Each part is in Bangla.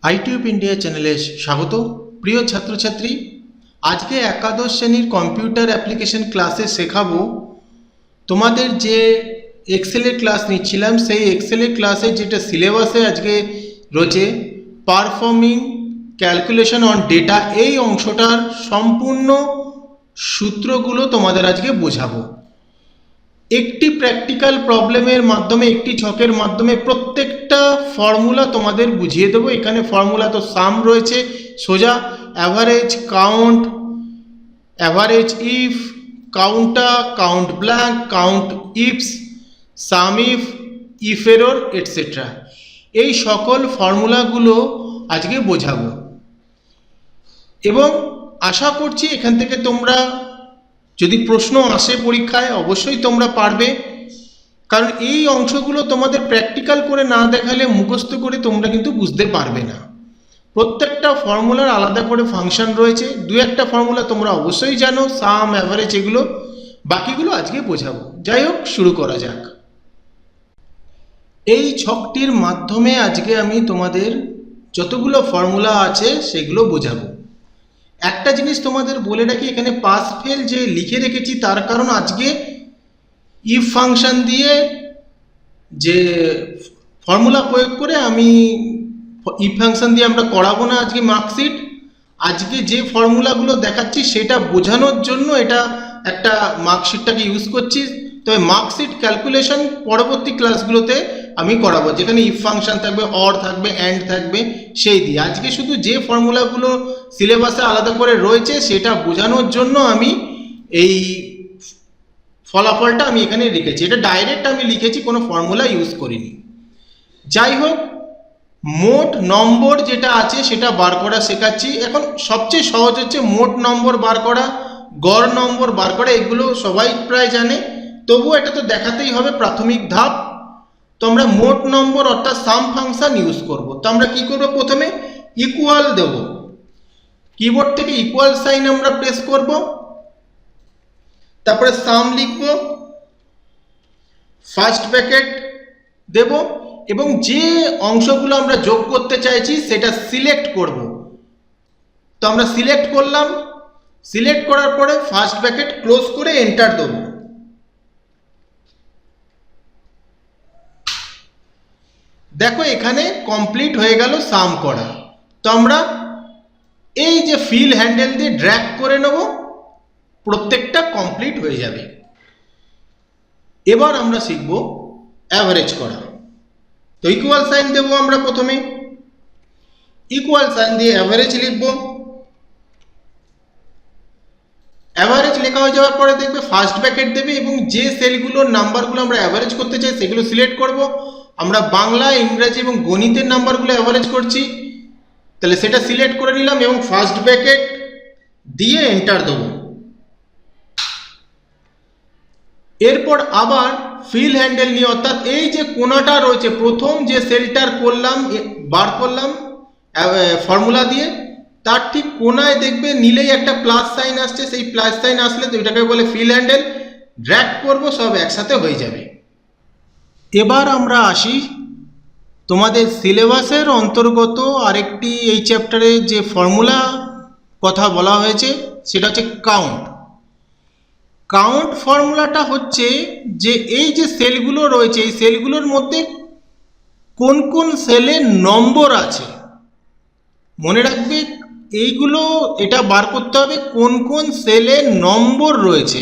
আইটিউব ইন্ডিয়া চ্যানেলে স্বাগত। প্রিয় ছাত্রছাত্রী, আজকে একাদশ শ্রেণীর কম্পিউটার অ্যাপ্লিকেশন ক্লাসে শেখাবো তোমাদের যে এক্সেলের ক্লাস নিচ্ছিলাম সেই এক্সেলের ক্লাসে যেটা সিলেবাসে আজকে রয়েছে পারফর্মিং ক্যালকুলেশন অন ডেটা, এই অংশটার সম্পূর্ণ সূত্রগুলো তোমাদের আজকে বোঝাবো। একটি প্র্যাকটিক্যাল প্রবলেমের মাধ্যমে, একটি ছকের মাধ্যমে প্রত্যেকটা ফর্মুলা তোমাদের বুঝিয়ে দেবো। এখানে ফর্মুলা তো সাম রয়েছে, সোজা অ্যাভারেজ, কাউন্ট, অ্যাভারেজ ইফ, কাউন্টা, count blank, count ifs, sum if error etcetera, এই সকল ফর্মুলাগুলো আজকে বোঝাবো এবং আশা করছি এখান থেকে তোমরা যদি প্রশ্ন আসে পরীক্ষায় অবশ্যই তোমরা পারবে, কারণ এই অংশগুলো তোমাদের প্র্যাকটিক্যাল করে না দেখালে মুখস্থ করে তোমরা কিন্তু বুঝতে পারবে না। প্রত্যেকটা ফর্মুলার আলাদা করে ফাংশন রয়েছে, দু একটা ফর্মুলা তোমরা অবশ্যই জানো, সাম, অ্যাভারেজ, এগুলো, বাকিগুলো আজকে বোঝাবো। যাই হোক, শুরু করা যাক। এই ছকটির মাধ্যমে আজকে আমি তোমাদের যতগুলো ফর্মুলা আছে সেগুলো বোঝাবো। একটা জিনিস তোমাদের বলে রাখি, এখানে পাস ফেল যে লিখে রেখেছি তার কারণ আজকে ইফ ফাংশন দিয়ে যে ফর্মুলা প্রয়োগ করে আমি ইফ ফাংশন দিয়ে আমরা করাবো না আজকে মার্কশিট। আজকে যে ফর্মুলাগুলো দেখাচ্ছি সেটা বোঝানোর জন্য এটা একটা মার্কশিটটাকে ইউজ করছি। তবে মার্কশিট ক্যালকুলেশন পরবর্তী ক্লাসগুলোতে আমি করাবো, যেখানে ইফ ফাংশন থাকবে, অর থাকবে, অ্যান্ড থাকবে, সেই দিয়ে। আজকে শুধু যে ফর্মুলাগুলো সিলেবাসে আলাদা করে রয়েছে সেটা বোঝানোর জন্য আমি এই ফলাফলটা আমি এখানে লিখেছি। এটা ডাইরেক্ট আমি লিখেছি, কোনো ফর্মুলা ইউজ করিনি। যাই হোক, মোট নম্বর যেটা আছে সেটা বার করা শেখাচ্ছি। এখন সবচেয়ে সহজ হচ্ছে মোট নম্বর বার করা, গড় নম্বর বার করা, এগুলো সবাই প্রায় জানে, তবুও এটা তো দেখাতেই হবে, প্রাথমিক ধাপ। তো আমরা মোট নম্বর অর্থাৎ সাম ফাংশন ইউজ করব। তো আমরা কি করব, প্রথমে ইকুয়াল দেব, কিবোর্ড থেকে ইকুয়াল সাইন আমরা প্রেস করব, তারপরে সাম লিখব, ফার্স্ট ব্র্যাকেট দেব এবং যে অংশগুলো আমরা যোগ করতে চাইছি সেটা সিলেক্ট করব। তো আমরা সিলেক্ট করলাম, সিলেক্ট করার পরে ফার্স্ট ব্র্যাকেট ক্লোজ করে এন্টার দেব। দেখো এখানে কমপ্লিট হয়ে গেল সাম করা। তো আমরা এই যে ফিল হ্যান্ডেল দিয়ে ড্র্যাগ করে নেব, প্রত্যেকটা কমপ্লিট হয়ে যাবে। এবার আমরা শিখব অ্যাভারেজ করা। তো ইকুয়াল সাইন দেব, আমরা প্রথমে ইকুয়াল সাইন দিয়ে অ্যাভারেজ লিখব। অ্যাভারেজ লেখা হয়ে যাওয়ার পরে দেখবে ফার্স্ট ব্র্যাকেট দেবে এবং যে সেলগুলোর নাম্বারগুলো আমরা অ্যাভারেজ করতে চাই সেগুলো সিলেক্ট করব। আমরা বাংলা, ইংরেজি এবং গণিতের নাম্বারগুলো অ্যাভারেজ করছি, তাহলে সেটা সিলেক্ট করে নিলাম এবং ফার্স্ট ব্র্যাকেট দিয়ে এন্টার দেব। এরপর আবার ফিল হ্যান্ডেল নিয়ে, অর্থাৎ এই যে কোণাটা রয়েছে, প্রথম যে সেলটার করলাম, বার করলাম ফর্মুলা দিয়ে, তার ঠিক কোণায় দেখবে নিলেই একটা প্লাস সাইন আসছে। সেই প্লাস সাইন আসলে তো এটাকে বলে ফিল হ্যান্ডেল, ড্র্যাগ করব, সব একসাথে হয়ে যাবে। এবার আমরা আসি তোমাদের সিলেবাসের অন্তর্গত আরেকটি এই চ্যাপ্টারে যে ফর্মুলা কথা বলা হয়েছে সেটা হচ্ছে কাউন্ট। কাউন্ট ফর্মুলাটা হচ্ছে যে এই যে সেলগুলো রয়েছে এই সেলগুলোর মধ্যে কোন কোন সেলে নম্বর আছে, মনে রাখবে এইগুলো, এটা বার করতে হবে কোন কোন সেলে নম্বর রয়েছে।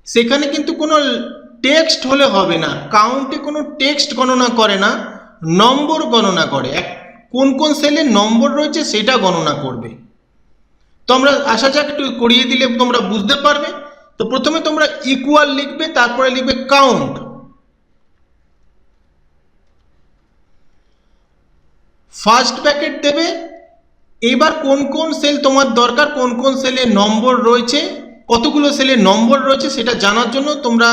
সেখানে কিন্তু কোনো টেক্সট হলে হবে না, কাউন্টে কোনো টেক্সট গণনা করে না, নম্বর গণনা করে। কোন কোন সেলে নম্বর রয়েছে সেটা গণনা করবে। তো আমরা আসা যাক, একটু করিয়ে দিলে তোমরা বুঝতে পারবে। তো প্রথমে তোমরা ইকুয়াল লিখবে, তারপরে লিখবে কাউন্ট, ফার্স্ট ব্র্যাকেট দেবে। এবার কোন কোন সেল তোমার দরকার, কোন কোন সেলে নম্বর রয়েছে, কতগুলো সেলে নম্বর রয়েছে সেটা জানার জন্য তোমরা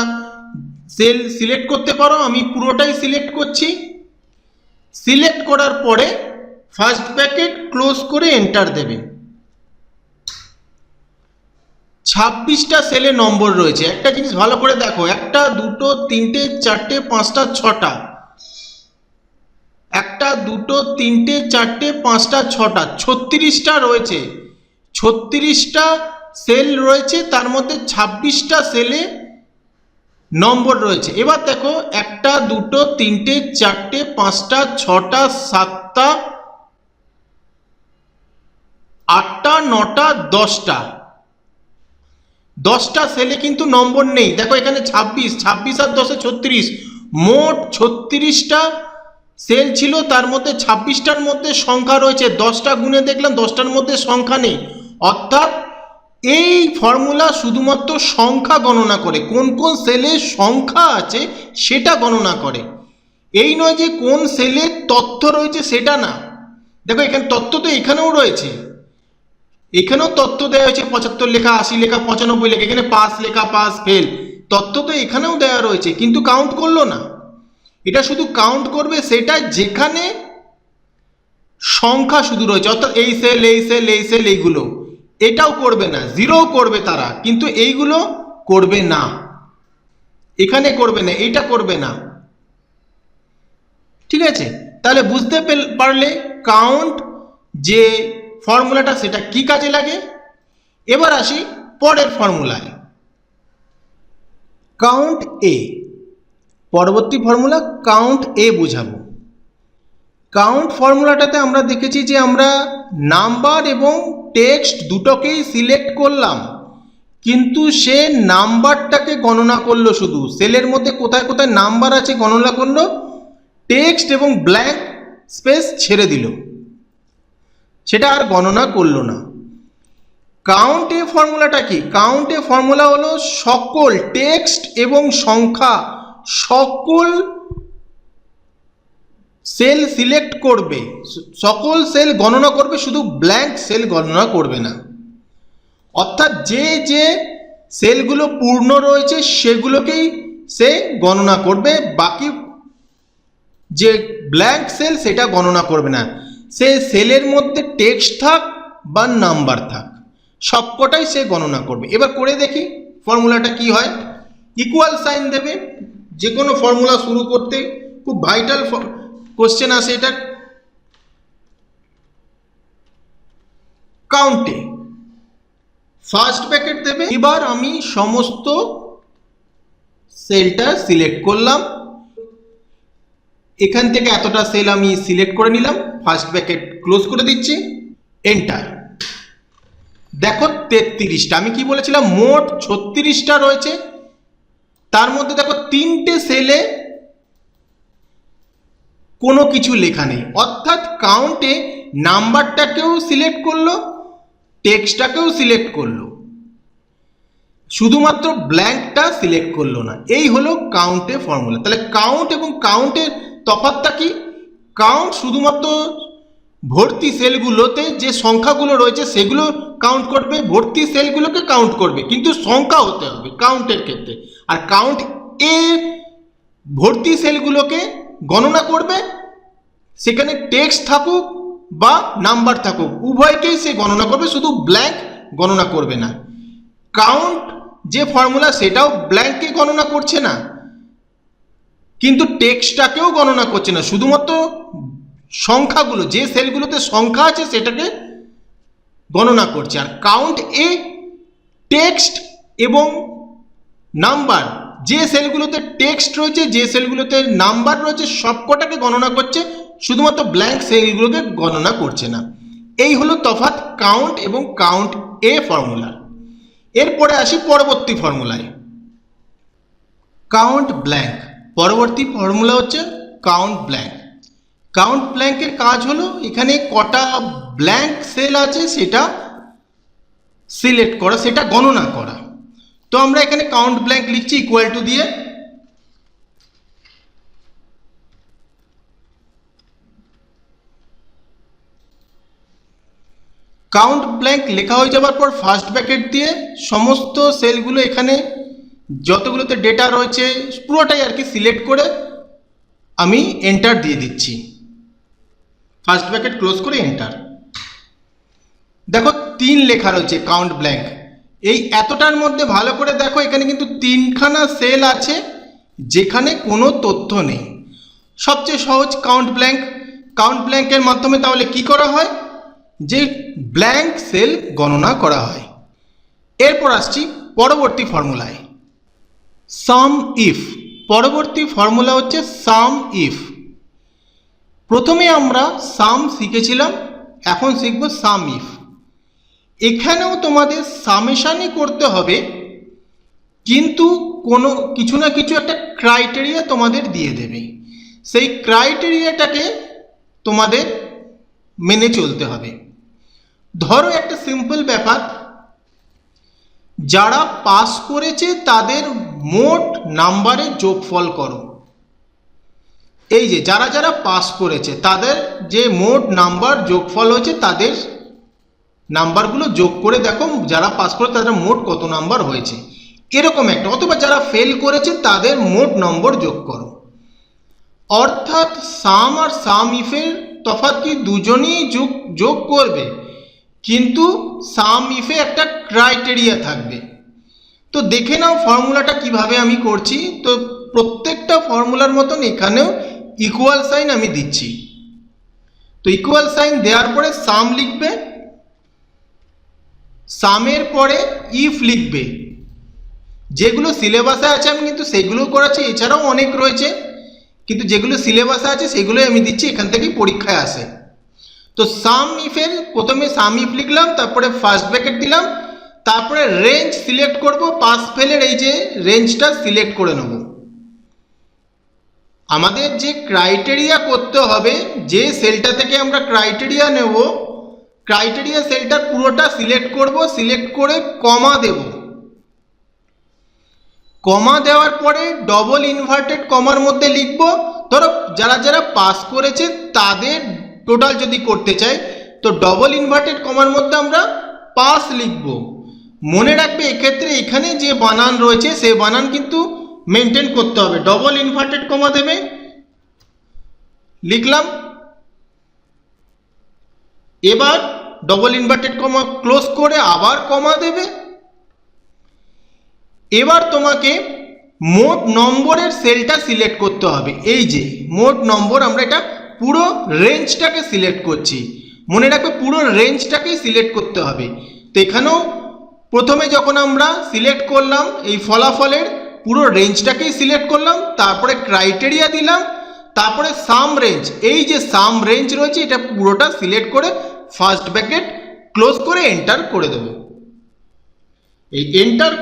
সেল সিলেক্ট করতে পারো। আমি পুরোটাই সিলেক্ট করছি। সিলেক্ট করার পরে ফার্স্ট ব্র্যাকেট ক্লোজ করে এন্টার দেবে। 26টা সেলে নম্বর রয়েছে। একটা জিনিস ভালো করে দেখো, 1, 2, 3, 4, 5, 6টা, একটা, দুটো, তিনটে, চারটে, পাঁচটা, ছটা, 36টা রয়েছে। 36টা সেল রয়েছে, তার মধ্যে 26টা সেলে নম্বর রয়েছে। এবার দেখো, একটা, দুটো, তিনটে, চারটে, পাঁচটা, ছটা, সাতটা, আটটা, নটা, 10টা সেলে কিন্তু নম্বর নেই। দেখো এখানে 26, 26 আর 10 36, মোট 36টা সেল ছিল, তার মধ্যে 26টার মধ্যে সংখ্যা রয়েছে। 10টা গুণে দেখলাম 10টার মধ্যে সংখ্যা নেই। অর্থাৎ এই ফর্মুলা শুধুমাত্র সংখ্যা গণনা করে, কোন কোন সেলে সংখ্যা আছে সেটা গণনা করে। এই নয় যে কোন সেলে তথ্য রয়েছে সেটা না। দেখো এখানে তথ্য তো এখানেও রয়েছে, এখানেও তথ্য দেওয়া হয়েছে, 75 লেখা, 80 লেখা, 95 লেখা, এখানে পাস লেখা, পাস ফেল, তথ্য তো এখানেও দেওয়া রয়েছে, কিন্তু কাউন্ট করলো না। এটা শুধু কাউন্ট করবে সেটা যেখানে সংখ্যা শুধু রয়েছে, অর্থাৎ এই সেল, এই সেল, এই সেল, এইগুলো। এটাও করবে না, জিরো করবে তারা, কিন্তু এইগুলো করবে না, এখানে করবে না, এইটা করবে না। ঠিক আছে, তাহলে বুঝতে পারলে কাউন্ট যে ফর্মুলাটা সেটা কি কাজে লাগে। এবার আসি পরের ফর্মুলায়, কাউন্ট এ। পরবর্তী ফর্মুলা কাউন্ট এ বোঝাবো। কাউন্ট ফর্মুলাটাতে আমরা দেখেছি যে আমরা নাম্বার এবং টেক্সট দুটোকেই সিলেক্ট করলাম, কিন্তু সে নাম্বারটাকে গণনা করলো, শুধু সেলের মধ্যে কোথায় কোথায় নাম্বার আছে গণনা করলো, টেক্সট এবং ব্ল্যাঙ্ক স্পেস ছেড়ে দিল, সেটা আর গণনা করলো না। কাউন্ট এ ফর্মুলাটা কি? কাউন্ট এ ফর্মুলা হলো সকল টেক্সট এবং সংখ্যা, সকল সেল সিলেক্ট করবে, সকল সেল গণনা করবে, শুধু ব্ল্যাঙ্ক সেল গণনা করবে না। অর্থাৎ যে যে সেলগুলো পূর্ণ রয়েছে সেগুলোকেই সে গণনা করবে, বাকি যে ব্ল্যাঙ্ক সেল সেটা গণনা করবে না। সে সেলের মধ্যে টেক্সট থাক বা নাম্বার থাক, সবকটাই সে গণনা করবে। এবার করে দেখি ফর্মুলাটা কি হয়। ইকুয়াল সাইন দেবে, যে কোনো ফর্মুলা শুরু করতে খুব ভাইটাল কোশ্চেন আসে এটা। কাউন্টে ফার্স্ট ব্র্যাকেট দেবে। এবার আমি সমস্ত সেলটা সিলেক্ট করলাম, এখান থেকে এতটা সেল আমি সিলেক্ট করে নিলাম, ফার্স্ট ব্র্যাকেট ক্লোজ করে দিচ্ছি, এন্টার। দেখো 33টা, আমি কি বলেছিলাম মোট 36টা রয়েছে, তার মধ্যে দেখো 3টে সেলে কোনো কিছু লেখা নেই। অর্থাৎ কাউন্টে নাম্বারটাকেও সিলেক্ট করলো, টেক্সটটাকেও সিলেক্ট করলো, শুধুমাত্র ব্ল্যাঙ্কটা সিলেক্ট করলো না। এই হলো কাউন্টে ফর্মুলা। তাহলে কাউন্ট এবং কাউন্টের তফাৎটা কি? কাউন্ট শুধুমাত্র ভর্তি সেলগুলোতে যে সংখ্যাগুলো রয়েছে সেগুলো কাউন্ট করবে, ভর্তি সেলগুলোকে কাউন্ট করবে, কিন্তু সংখ্যা হতে হবে কাউন্টের ক্ষেত্রে। আর কাউন্ট এ ভর্তি সেলগুলোকে গণনা করবে, সেখানে টেক্সট থাকুক বা নাম্বার থাকুক উভয়কেই সে গণনা করবে, শুধু ব্ল্যাঙ্ক গণনা করবে না। কাউন্ট যে ফর্মুলা সেটাও ব্ল্যাঙ্ককে গণনা করছে না, কিন্তু টেক্সটটাকেও গণনা করছে না, শুধুমাত্র সংখ্যাগুলো, যে সেলগুলোতে সংখ্যা আছে সেটাকে গণনা করছে। আর কাউন্ট এ টেক্সট এবং নাম্বার, যে সেলগুলোতে টেক্সট রয়েছে, যে সেলগুলোতে নাম্বার রয়েছে, সবকটাকে গণনা করছে, শুধুমাত্র ব্ল্যাঙ্ক সেলগুলোকে গণনা করছে না। এই হলো তফাৎ কাউন্ট এবং কাউন্ট এ ফর্মুলা। এরপরে আসি পরবর্তী ফর্মুলায়, কাউন্ট ব্ল্যাঙ্ক। পরবর্তী ফর্মুলা হচ্ছে কাউন্ট ব্ল্যাঙ্ক। কাউন্ট ব্ল্যাঙ্কের কাজ হলো এখানে কটা ব্ল্যাঙ্ক সেল আছে সেটা সিলেক্ট করা, সেটা গণনা করা। তো আমরা এখানে কাউন্ট ব্ল্যাঙ্ক লিখছি ইকুয়াল টু দিয়ে, কাউন্ট ব্ল্যাঙ্ক লেখা হয়ে যাওয়ার পর ফার্স্ট ব্র্যাকেট দিয়ে সমস্ত সেলগুলো এখানে যতগুলোতে ডেটা রয়েছে পুরোটাই আর কি সিলেক্ট করে আমি এন্টার দিয়ে দিচ্ছি, ফার্স্ট ব্র্যাকেট ক্লোজ করে এন্টার। দেখো 3 লেখা রয়েছে কাউন্ট ব্ল্যাঙ্ক। এই এতটার মধ্যে ভালো করে দেখো, এখানে কিন্তু 3খানা সেল আছে যেখানে কোনো তথ্য নেই। সবচেয়ে সহজ কাউন্ট ব্ল্যাঙ্ক, কাউন্ট ব্ল্যাঙ্কের মাধ্যমে তাহলে কি করা হয়, যে ব্ল্যাঙ্ক সেল গণনা করা হয়। এরপর আসছি পরবর্তী ফর্মুলায়, সাম ইফ। পরবর্তী ফর্মুলা হচ্ছে সাম ইফ। প্রথমে আমরা সাম শিখেছিলাম, এখন শিখব সাম ইফ। এখানেও তোমাদের সামেশানই করতে হবে, কিন্তু কোনো কিছু না কিছু একটা ক্রাইটেরিয়া তোমাদের দিয়ে দেবে, সেই ক্রাইটেরিয়াটাকে তোমাদের মেনে চলতে হবে। ধরো একটা সিম্পল ব্যাপার, যারা পাস করেছে তাদের মোট নাম্বারের যোগফল করো। এই যে যারা যারা পাস করেছে তাদের যে মোট নাম্বার যোগফল হয়েছে, তাদের নাম্বারগুলো যোগ করে দেখো যারা পাস করে তাদের মোট কত নাম্বার হয়েছে, এরকম একটা। অথবা যারা ফেল করেছে তাদের মোট নম্বর যোগ করো। অর্থাৎ সাম আর সাম ইফের তফাৎ কি, দুজনেই যোগ করবে, কিন্তু সাম ইফে একটা ক্রাইটেরিয়া থাকবে। তো দেখে নাও ফর্মুলাটা কিভাবে আমি করছি। তো প্রত্যেকটা ফর্মুলার মতন এখানেও ইকুয়াল সাইন আমি দিচ্ছি। তো ইকুয়াল সাইন দেওয়ার পরে সাম লিখবে, সামের পরে ইফ লিখবে। যেগুলো সিলেবাসে আছে আমি কিন্তু সেগুলো করাচ্ছি, এছাড়াও অনেক রয়েছে, কিন্তু যেগুলো সিলেবাসে আছে সেগুলোই আমি দিচ্ছি, এখান থেকেই পরীক্ষায় আসে। তো সাম ইফের প্রথমে সাম ইফ লিখলাম, তারপরে ফার্স্ট ব্র্যাকেট দিলাম, তারপরে রেঞ্জ সিলেক্ট করব, পাস ফেলের এই যে রেঞ্জটা সিলেক্ট করে নেব। আমাদের যে ক্রাইটেরিয়া করতে হবে, যে সেলটা থেকে আমরা ক্রাইটেরিয়া নেব, ক্রাইটেরিয়া সেলটার পুরোটা সিলেক্ট করব, সিলেক্ট করে কমা দেব। কমা দেওয়ার পরে ডবল ইনভার্টেড কমার মধ্যে লিখব, ধরো যারা যারা পাস করেছে তাদের টোটাল যদি করতে চাই, তো ডবল ইনভার্টেড কমার মধ্যে আমরা পাস লিখব। মনে রাখবে এক্ষেত্রে এখানে যে বানান রয়েছে সে বানান কিন্তু মেনটেন করতে হবে। ডবল ইনভার্টেড কমা দেবে, লিখলাম, এবার ডবল ইনভার্টেড কমা ক্লোজ করে আবার কমা দেবে। এবার তোমাকে মোট নম্বরের সেলটা সিলেক্ট করতে হবে। এই যে মোট নম্বর, আমরা এটা পুরো রেঞ্জটাকে সিলেক্ট করছি, মনে রাখবে পুরো রেঞ্জটাকেই সিলেক্ট করতে হবে। তো এখানেও প্রথমে যখন আমরা সিলেক্ট করলাম এই ফলাফলের পুরো রেঞ্জটাকেই সিলেক্ট করলাম, তারপরে ক্রাইটেরিয়া দিলাম, তারপরে সাম রেঞ্জ, এই যে সাম রেঞ্জ রয়েছে এটা পুরোটা সিলেক্ট করে ফার্স্ট ব্র্যাকেট ক্লোজ করে এন্টার করে দেবো। এই এন্টার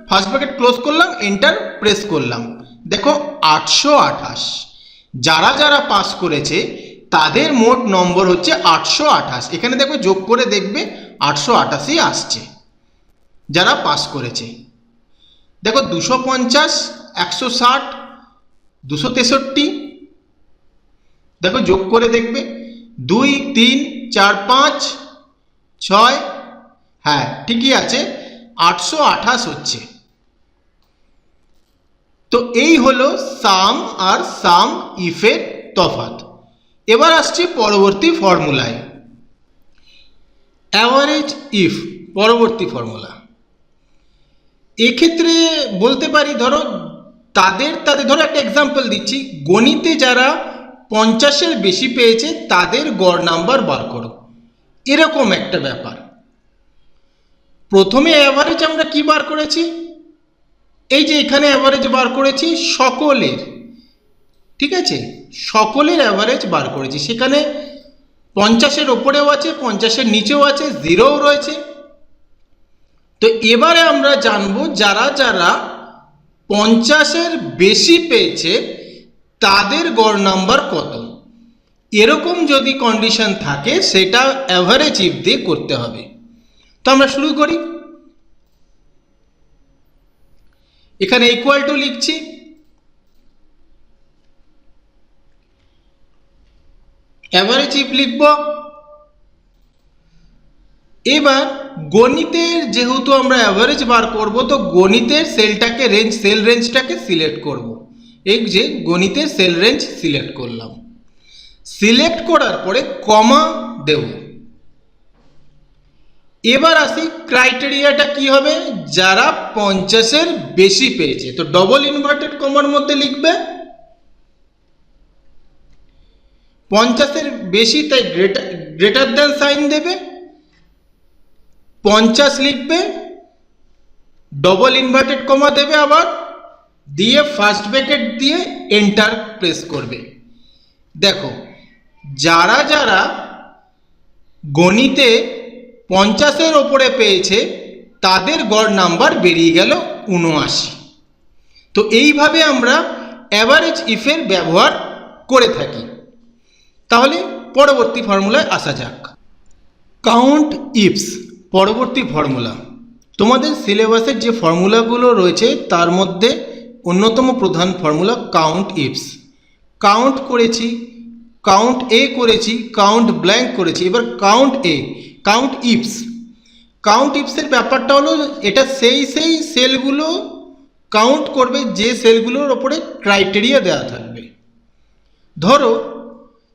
ফার্স্ট ব্র্যাকেট ক্লোজ করলাম, এন্টার প্রেস করলাম, দেখো 828। যারা যারা পাস করেছে তাদের মোট নম্বর হচ্ছে 828। এখানে দেখো যোগ করে দেখবে 888 আসছে যারা পাস করেছে। দেখো 250, 160, 263, দেখো যোগ করে দেখবে 2, 3, 4, 5, 6, হ্যাঁ ঠিকই আছে, 828 হচ্ছে। তো এই হলো সাম আর সাম ইফের তফাৎ। এবার আসছি পরবর্তী ফর্মুলায়, অ্যাভারেজ ইফ। পরবর্তী ফর্মুলা, এক্ষেত্রে বলতে পারি ধরো তাদের ধরো একটা এক্সাম্পল দিচ্ছি, গণিতে যারা 50-এর বেশি পেয়েছে তাদের গড় নাম্বার বার করো, এরকম একটা ব্যাপার। প্রথমে অ্যাভারেজ আমরা কি বার করেছি, এই যে এখানে অ্যাভারেজ বার করেছি সকলের, ঠিক আছে, সকলের অ্যাভারেজ বার করেছি। সেখানে 50-এর ওপরেও আছে, 50-এর নিচেও আছে, 0ও রয়েছে। তো এবারে আমরা জানবো যারা যারা 50-এর বেশি পেয়েছে তাদের গড় নাম্বার কত। এরকম যদি কন্ডিশন থাকে সেটা অ্যাভারেজ ইফ দিয়ে করতে হবে। তো আমরা শুরু করি। এখানে ইকুয়াল টু লিখছি, অ্যাভারেজ ইফ লিখব। এবার গণিতের যেহেতু আমরা অ্যাভারেজ বার করব, তো গণিতের সেলটাকে সেল রেঞ্জটাকে সিলেক্ট করব। এই যে গণিতের সেল রেঞ্জ সিলেক্ট করলাম, সিলেক্ট করার পরে কমা দেব। এবার আসি ক্রাইটেরিয়াটা কি হবে, যারা 50-এর বেশি পেয়েছে, তো ডবল ইনভার্টেড কমার মধ্যে লিখবে 50-এর বেশি, তাই গ্রেটার দ্যান সাইন দেবে, 50 লিখবে, ডবল ইনভার্টেড কমা দেবে, আবার দিয়ে ফার্স্ট ব্র্যাকেট দিয়ে এন্টার প্রেস করবে। দেখো, যারা যারা গণিতে 50-এর ওপরে পেয়েছে তাদের গড় নাম্বার বেরিয়ে গেল 79। তো এইভাবে আমরা অ্যাভারেজ ইফের ব্যবহার করে থাকি। তাহলে পরবর্তী ফর্মুলায় আসা যাক। কাউন্ট ইফস পরবর্তী ফর্মুলা। তোমাদের সিলেবাসের যে ফর্মুলাগুলো রয়েছে তার মধ্যে অন্যতম প্রধান ফর্মুলা কাউন্ট ইফস। কাউন্ট করেছি, কাউন্ট এ করেছি, কাউন্ট ব্ল্যাঙ্ক করেছি, এবার কাউন্ট এ, কাউন্ট ইফস। কাউন্ট ইফসের ব্যাপারটা হলো এটা সেই সেলগুলো কাউন্ট করবে যে সেলগুলোর ওপরে ক্রাইটেরিয়া দেওয়া থাকবে। ধরো,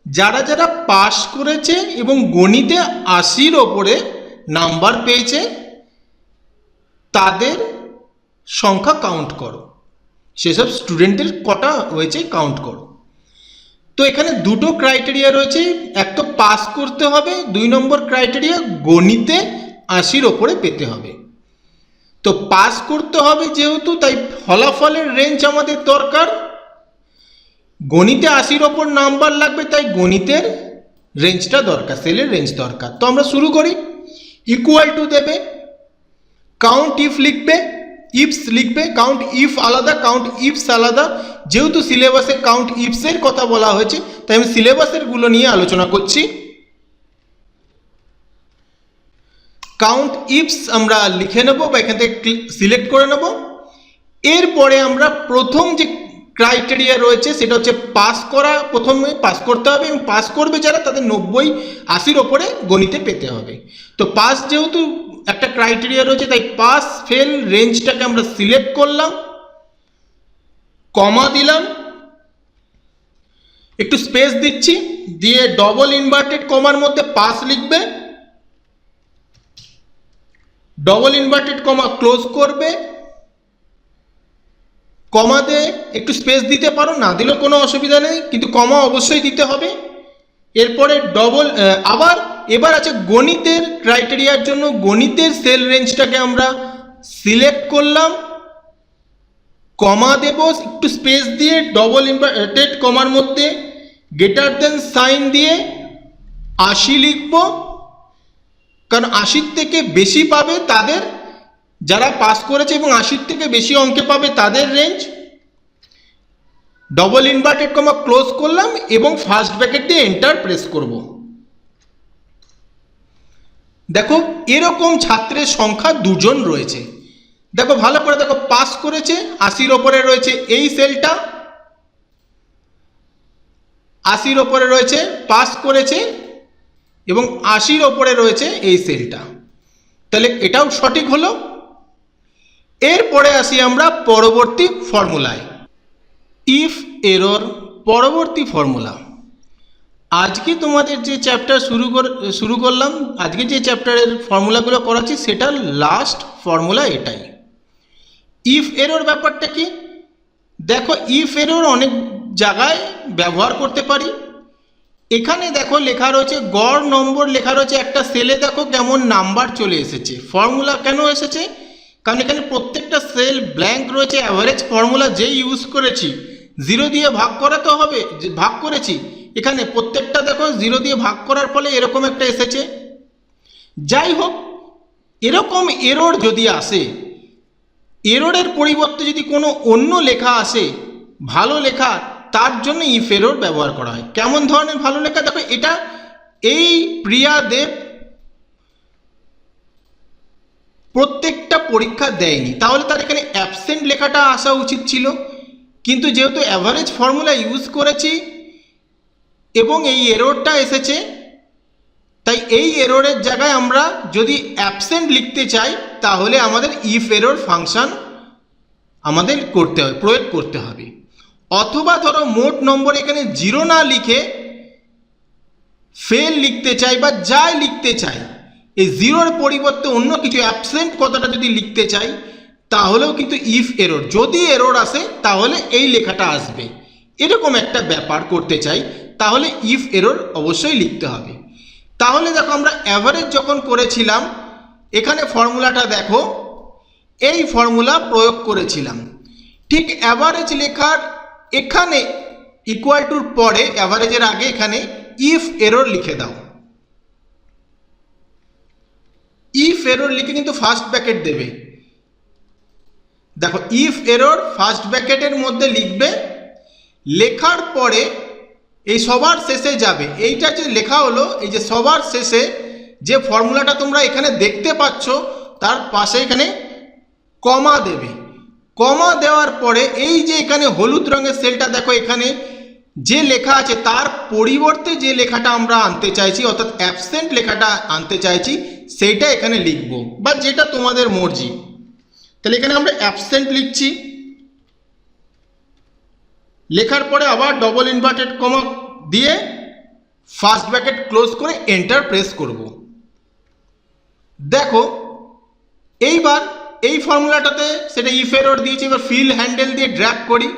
যারা যারা পাস করেছে এবং গণিতে 80-র ওপরে নাম্বার পেয়েছে তাদের সংখ্যা কাউন্ট করো, সেসব স্টুডেন্টের কটা হয়েছে কাউন্ট করো। তো এখানে দুটো ক্রাইটেরিয়া রয়েছে, এক তো পাস করতে হবে, 2 নম্বর ক্রাইটেরিয়া গণিতে 80-র ওপরে পেতে হবে। তো পাস করতে হবে যেহেতু, তাই ফলাফলের রেঞ্জ আমাদের দরকার। গণিতে 80-র ওপর নাম্বার লাগবে, তাই গণিতের রেঞ্জটা দরকার, সেলের রেঞ্জ দরকার। তো আমরা শুরু করি। ইকুয়াল টু দেবে, কাউন্ট ইফ লিখবে, ইফস লিখবে, কাউন্ট ইফ আলাদা, কাউন্ট ইফস আলাদা। যেহেতু সিলেবাসে কাউন্ট ইফসের কথা বলা হয়েছে তাই আমি সিলেবাসের গুলো নিয়ে আলোচনা করছি। কাউন্ট ইফস আমরা লিখে নেব বা এখান থেকে সিলেক্ট করে নেব। এরপরে আমরা প্রথম যে ক্রাইটেরিয়া রয়েছে সেটা হচ্ছে পাস করা, প্রথমে পাস করতে হবে এবং পাস করবে যারা তাদের 90-80-র ওপরে গণিতে পেতে হবে। তো পাস যেহেতু একটা ক্রাইটেরিয়া রয়েছে তাই পাস ফেল রেঞ্জটাকে আমরা সিলেক্ট করলাম, কমা দিলাম, একটু স্পেস দিচ্ছি, দিয়ে ডবল ইনভার্টেড কমার মধ্যে পাস লিখবে, ডবল ইনভার্টেড কমা ক্লোজ করবে, কমাতে একটু স্পেস দিতে পারো, না দিলেও কোনো অসুবিধা নেই, কিন্তু কমা অবশ্যই দিতে হবে। এরপরে ডবল এবার আছে গণিতের ক্রাইটেরিয়ার জন্য গণিতের সেল রেঞ্জটাকে আমরা সিলেক্ট করলাম, কমা দেব, একটু স্পেস দিয়ে ডবল ইনভার্টেড কমার মধ্যে গ্রেটার দেন সাইন দিয়ে 80 লিখব, কারণ 80-র থেকে বেশি পাবে তাদের, যারা পাস করেছে এবং 80-র থেকে বেশি অঙ্কে পাবে তাদের range. Double inverted comma close করলাম এবং ফার্স্ট ব্র্যাকেট দিয়ে এন্টার প্রেস করব। দেখো, এরকম ছাত্রের সংখ্যা 2 জন রয়েছে। দেখো ভালো করে দেখো, পাস করেছে 80-র ওপরে রয়েছে এই সেলটা, 80-র ওপরে রয়েছে পাস করেছে এবং 80-র ওপরে রয়েছে এই সেলটা, তাহলে এটাও সঠিক হলো। এরপরে আসি আমরা পরবর্তী ফর্মুলায়, ইফ এরর পরবর্তী ফর্মুলা। আজকে তোমাদের যে চ্যাপ্টার শুরু করলাম, আজকে যে চ্যাপ্টারের ফর্মুলাগুলো করাচ্ছি সেটার লাস্ট ফর্মুলা এটাই। ইফ এরর ব্যাপারটা কি? দেখো, ইফ এরর অনেক জায়গায় ব্যবহার করতে পারি। এখানে দেখো লেখা রয়েছে গড় নম্বর, লেখা রয়েছে একটা সেলে, দেখো কেমন নাম্বার চলে এসেছে। ফর্মুলা কেন এসেছে? কারণ এখানে প্রত্যেকটা সেল ব্ল্যাঙ্ক রয়েছে। অ্যাভারেজ ফর্মুলা যেই ইউজ করেছি 0 দিয়ে ভাগ করাতে হবে, ভাগ করেছি, এখানে প্রত্যেকটা দেখো 0 দিয়ে ভাগ করার ফলে এরকম একটা এসেছে। যাই হোক, এরকম এরর যদি আসে, এররের পরিবর্তে যদি কোনো অন্য লেখা আসে ভালো লেখা, তার জন্য ইফ এরর ব্যবহার করা হয়। কেমন ধরনের ভালো লেখা? দেখো, এটা এই প্রিয়া দেব প্রত্যেকটা পরীক্ষা দেয়নি, তাহলে তার এখানে অ্যাবসেন্ট লেখাটা আসা উচিত ছিল, কিন্তু যেহেতু অ্যাভারেজ ফর্মুলা ইউজ করেছি এবং এই এররটা এসেছে, তাই এই এররের জায়গায় আমরা যদি অ্যাবসেন্ট লিখতে চাই তাহলে আমাদের ইফ এরর ফাংশন আমাদের প্রয়োগ করতে হবে। অথবা ধরো মোট নম্বর এখানে 0 না লিখে ফেল লিখতে চাই বা যাই লিখতে চাই, এই 0-র পরিবর্তে অন্য কিছু অ্যাবসেন্ট কথাটা যদি লিখতে চাই তাহলেও কিন্তু ইফ এরর, যদি এরর আসে তাহলে এই লেখাটা আসবে, এরকম একটা ব্যাপার করতে চাই, তাহলে ইফ এরর অবশ্যই লিখতে হবে। তাহলে দেখো আমরা অ্যাভারেজ যখন করেছিলাম এখানে ফর্মুলাটা দেখো, এই ফর্মুলা প্রয়োগ করেছিলাম। ঠিক অ্যাভারেজ লেখার এখানে ইকুয়াল টুর পরে অ্যাভারেজের আগে এখানে ইফ এরর লিখে দাও। ইফ এরর লিখে কিন্তু ফার্স্ট ব্র্যাকেট দেবে। দেখো ইফ এরর ফার্স্ট ব্র্যাকেটের মধ্যে লিখবে, লেখার পরে এই সবার শেষে যাবে। এইটা যে লেখা হলো, এই যে সবার শেষে যে ফর্মুলাটা তোমরা এখানে দেখতে পাচ্ছ তার পাশে এখানে কমা দেবে। কমা দেওয়ার পরে এই যে এখানে হলুদ রঙের সেলটা দেখো, এখানে যে লেখা আছে তার পরিবর্তে যে লেখাটা আমরা আনতে চাইছি অর্থাৎ অ্যাবসেন্ট লেখাটা আনতে চাইছি সেইটা এখানে লিখব, বা যেটা তোমাদের মর্জি। তাহলে এখানে আমরা অ্যাবসেন্ট লিখছি, লেখার পরে আবার ডবল ইনভার্টেড কমা দিয়ে ফার্স্ট ব্র্যাকেট ক্লোজ করে এন্টার প্রেস করব। দেখো এইবার এই ফর্মুলাটাতে সেটা ইফ এরর দিয়েছি, এবার ফিল হ্যান্ডেল দিয়ে ড্র্যাগ করি।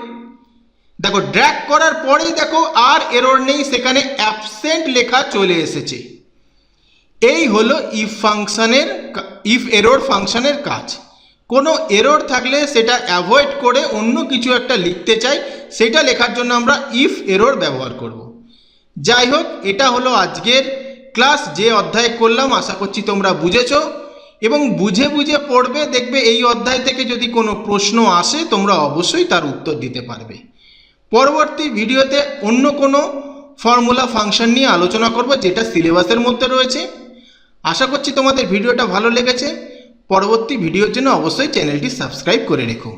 দেখো ড্র্যাগ করার পরেই দেখো আর এরর নেই, সেখানে অ্যাবসেন্ট লেখা চলে এসেছে। এই হলো ইফ এরর ফাংশনের কাজ। কোনো এরর থাকলে সেটা অ্যাভয়েড করে অন্য কিছু একটা লিখতে চাই, সেটা লেখার জন্য আমরা ইফ এরর ব্যবহার করব। যাই হোক, এটা হলো আজকের ক্লাস। যে অধ্যায় করলাম আশা করছি তোমরা বুঝেছো এবং বুঝে বুঝে পড়বে। দেখবে এই অধ্যায় থেকে যদি কোনো প্রশ্ন আসে তোমরা অবশ্যই তার উত্তর দিতে পারবে। পরবর্তী ভিডিওতে অন্য কোনো ফর্মুলা ফাংশন নিয়ে আলোচনা করব যেটা সিলেবাসের মধ্যে রয়েছে। আশা করছি তোমাদের ভিডিওটা ভালো লেগেছে। পরবর্তী ভিডিওর জন্য অবশ্যই চ্যানেলটি সাবস্ক্রাইব করে রেখো।